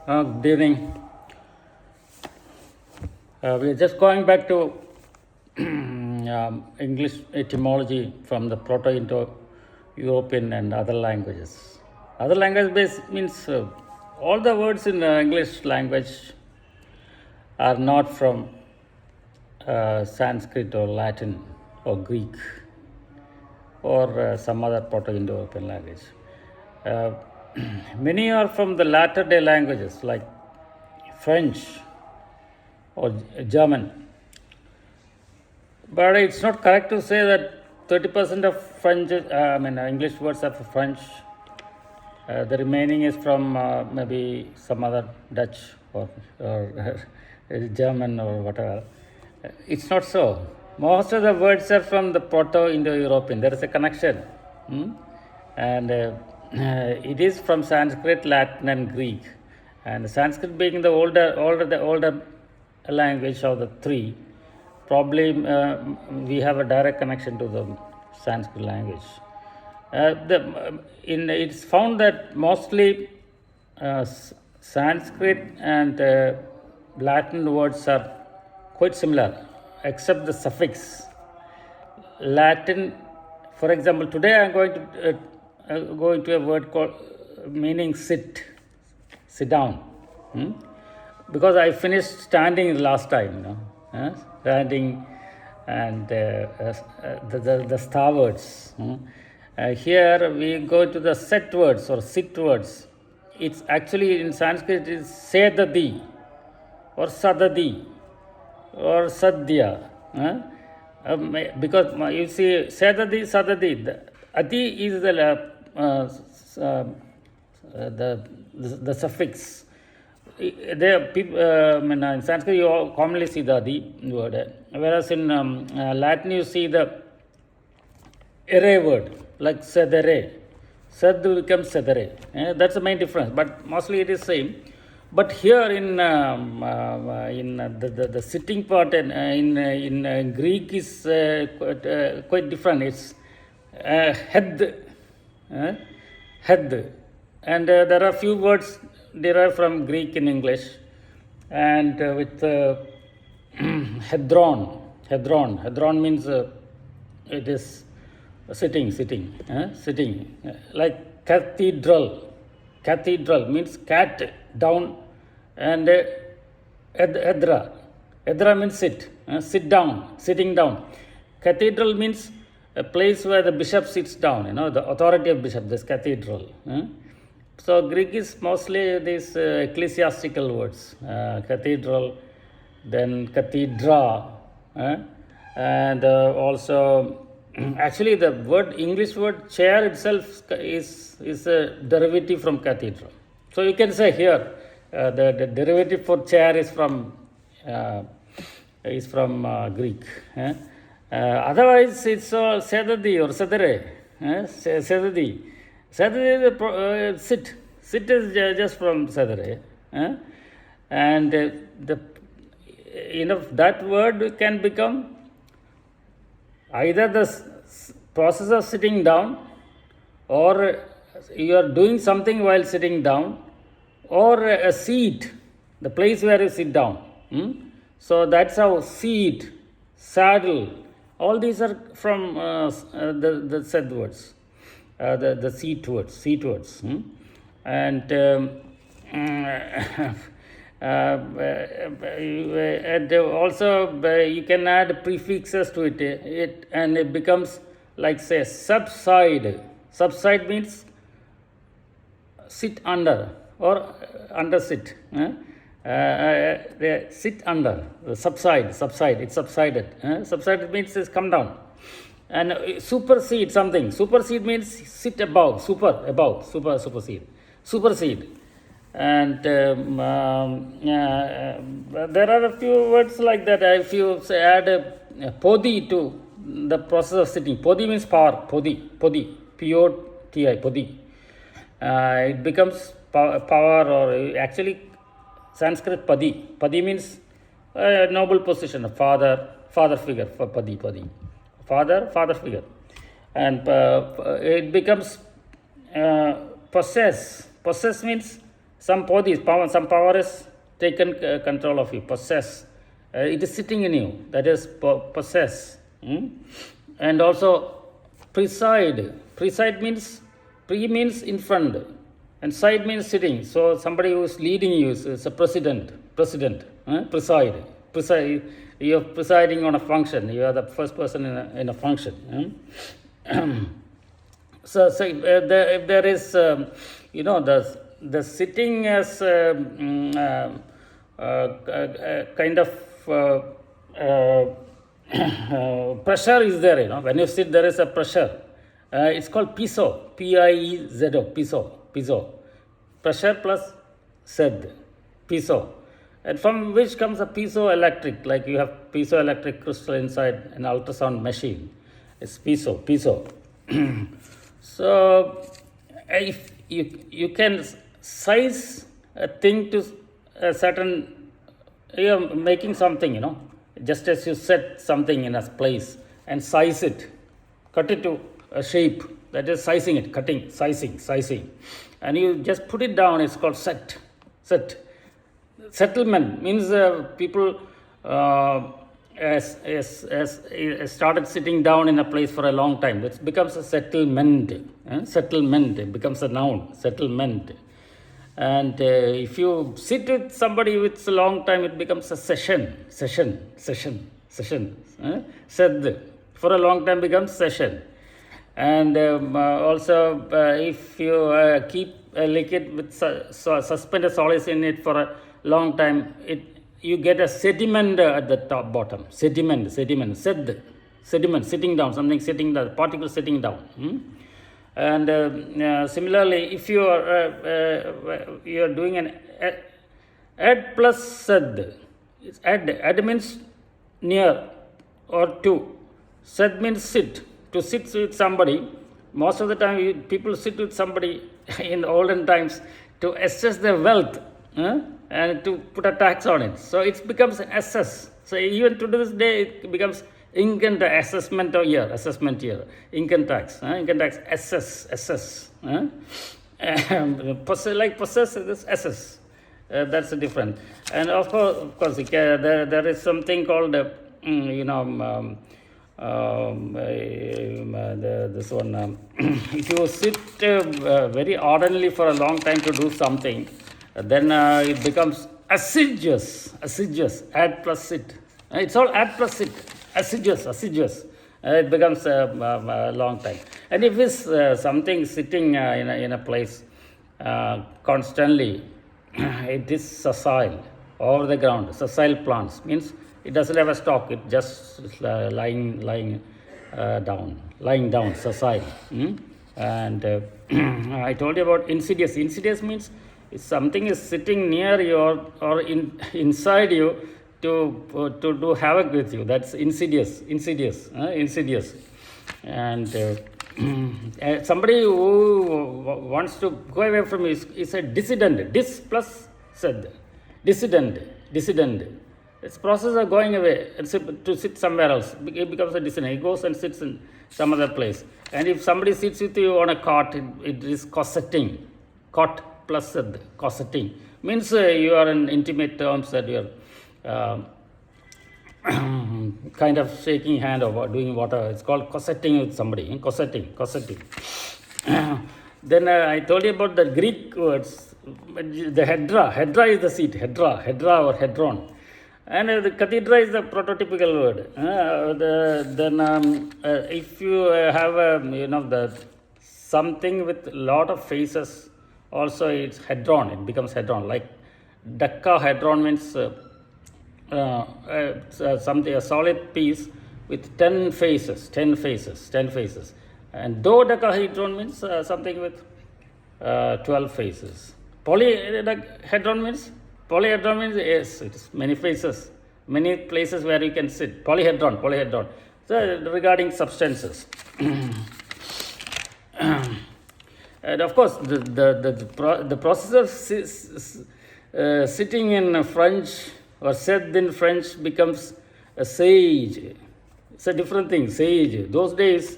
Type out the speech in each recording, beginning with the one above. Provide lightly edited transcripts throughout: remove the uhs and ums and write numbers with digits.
Good evening. We're just going back to English etymology from the Proto-Indo-European and other languages. Other language base means all the words in the English language are not from Sanskrit or Latin or Greek or some other Proto-Indo-European language. Uh, Many are from the latter day languages like French or German. But it's not correct to say that 30% of French, English words are for French. The remaining is from maybe some other Dutch or German or whatever. It's not so. Most of the words are from the Proto-Indo-European. There is a connection. And it is from Sanskrit, Latin, and Greek. And Sanskrit being the older language of the three, probably we have a direct connection to the Sanskrit language. It's found that mostly Sanskrit and Latin words are quite similar, except the suffix. Latin, for example, today I am going to a word called meaning sit down. Because I finished standing last time, standing and the star words. Here we go to the set words or sit words. It's actually in Sanskrit is sedadi or sadadi or sadhya. Because you see sedadi, sadadi, the adi is the suffix. In Sanskrit you commonly see the adi word, whereas in Latin you see the ere word, like sedere. Sad becomes sedere. That's the main difference, but mostly it is same. But here in the sitting part in Greek is quite different. It's head, head, and there are few words derived from Greek in English, and with hedron means it is sitting, like cathedral means cat down, and edra means sit down, sitting down. Cathedral means a place where the bishop sits down, the authority of bishop, this cathedral. So Greek is mostly these ecclesiastical words, cathedral, then cathedra, and also actually the English word chair itself is a derivative from cathedral. So you can say here the derivative for chair is from Greek. Otherwise it's sedadi or sedere. Sedadi. Sedere is sit. Sit is just from sedere. And that word can become either the process of sitting down, or you are doing something while sitting down, or a seat, the place where you sit down. So that's how seat, saddle, all these are from the said words, the seat words. And and also you can add prefixes to it, and it becomes like, say, subside. Subside means sit under or under sit. Sit under, subside, it's subsided. Subsided means it's come down. And supersede something. Supersede means sit above, supersede. And there are a few words like that. If you add podi to the process of sitting, podi means power, podi, P-O-T-I, podi. It becomes power, or actually Sanskrit padi. Padi means a noble position, a father figure, for padi. Father figure. And it becomes possess. Possess means some some power is taken control of you, possess. It is sitting in you, that is possess. And also preside. Preside means, pre means in front, and side means sitting. So somebody who is leading you is a president. Preside. You are presiding on a function. You are the first person in a function. So if there is, the sitting as kind of pressure is there. When you sit, there is a pressure. It's called piezo, P-I-E-Z-O, piezo. Pressure plus sed, piezo. And from which comes a piezoelectric, like you have piezoelectric crystal inside an ultrasound machine. It's piezo. So if you can size a thing to a certain, you're making something, just as you set something in a place and size it, cut it to a shape, that is sizing it, cutting, sizing. And you just put it down, it's called set. Settlement means people started sitting down in a place for a long time. It becomes a settlement. Settlement, it becomes a noun, settlement. And if you sit with somebody with a long time, it becomes a session. Sed, for a long time becomes session. And also, if you keep a liquid with suspended solids in it for a long time, you get a sediment at the bottom. Sediment, sitting down, something sitting down, particle sitting down. And similarly, if you are doing an add plus sed, add means near or to, sed means sit. To sit with somebody, most of the time people sit with somebody in the olden times to assess their wealth and to put a tax on it. So it becomes assess. So even to this day, it becomes income tax, assessment year, income tax, assess. Like possess, this assess. That's the difference. And of course, there is something called, this one. If you sit very ardently for a long time to do something, then it becomes assiduous. Add plus sit. It's all add plus sit. Assiduous. It becomes a long time. And if it's something sitting in a place constantly, it is sessile, over the ground. Sessile plants means it doesn't have a stalk. It just lying down, sessile. And I told you about insidious. Insidious means if something is sitting near you or inside you to do havoc with you. That's insidious. And somebody who wants to go away from you is a dissident. Dis plus sed. Dissident. It's process of going away to sit somewhere else. It becomes a dissident. He goes and sits in some other place. And if somebody sits with you on a cot, it is cossetting. Cot plus sed, cossetting. Means you are in intimate terms that you are kind of shaking hand or doing whatever. It's called cossetting with somebody. Cossetting. Then I told you about the Greek words. The hedra is the seat. Hedra or hedron. And the cathedra is the prototypical word. If you have the something with a lot of faces, also it's hedron. It becomes hedron. Like decahedron means something, a solid piece with 10 faces. And dodecahedron means something with 12 faces. Polyhedron means yes, it's many faces, many places where you can sit. Polyhedron. So regarding substances. And of course, the process of sitting in French or said in French becomes a sage. It's a different thing, sage. Those days,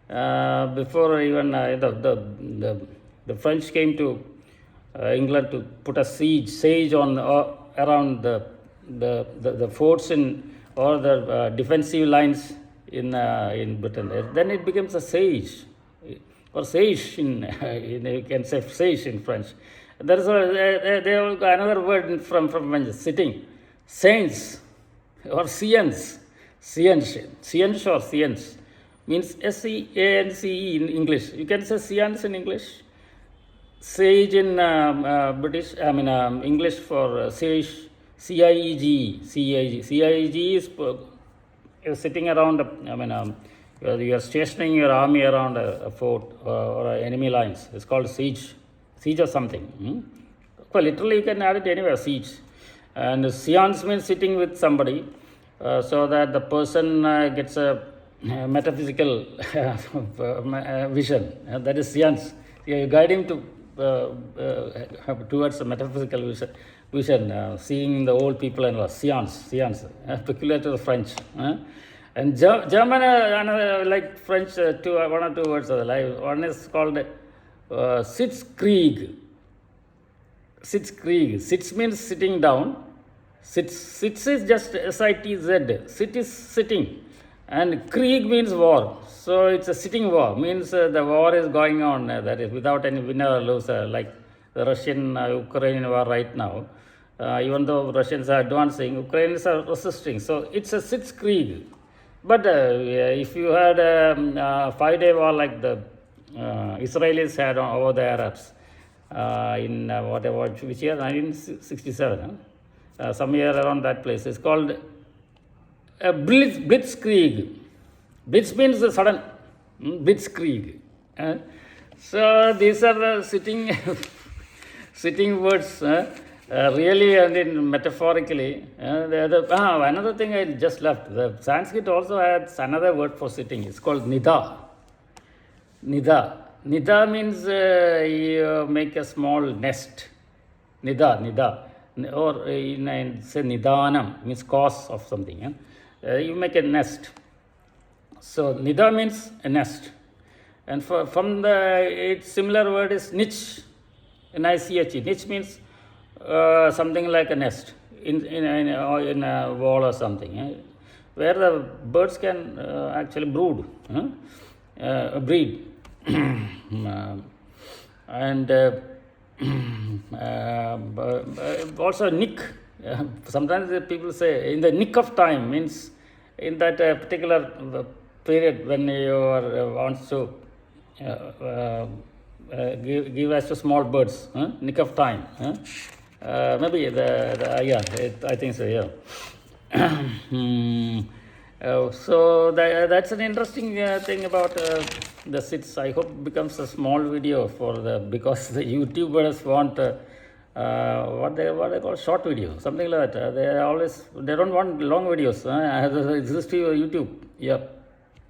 before even the French came to England to put a siege on around the forts in or the defensive lines in Britain. Then it becomes a siege or siege in you can say siege in French. There is another word from French, sitting, saints or science, science or science means SEANCE in English. You can say science in English. Sage in British, English for sage, CIEG is you're sitting around, you are stationing your army around a fort or enemy lines. It's called siege or something. Well, literally you can add it anywhere, siege. And seance means sitting with somebody so that the person gets a metaphysical vision. That is seance. You guide him to towards a metaphysical vision, seeing the old people and seance, peculiar to the French. And German, like French, one or two words. One is called Sitzkrieg. Sitz means sitting down. Sitz is just SITZ. Sit is sitting. And Krieg means war. So it's a sitting war. Means the war is going on. That is without any winner or loser. Like the Russian-Ukrainian war right now. Even though Russians are advancing, Ukrainians are resisting. So it's a Sitzkrieg. But if you had a 5-day war like the Israelis had over the Arabs in which year? 1967. Somewhere around that place. It's called Blitzkrieg. Blitz means the sudden. Blitzkrieg. So these are the sitting words. Really and in metaphorically. Another thing I just left. The Sanskrit also has another word for sitting. It's called nida. Nida means you make a small nest. Nida. Or say nidanam means cause of something. You make a nest. So nida means a nest. And from its similar word is niche. N-I-C-H-E. Niche means something like a nest in a wall or something, where the birds can actually breed. And also nick. Sometimes people say in the nick of time means in that particular period when you wants to give us to small birds, nick of time. Maybe I think so. Yeah. So that's an interesting thing about the sits. I hope it becomes a small video because the YouTubers want what they call short video, something like that. They don't want long videos. It exists to YouTube. Yeah.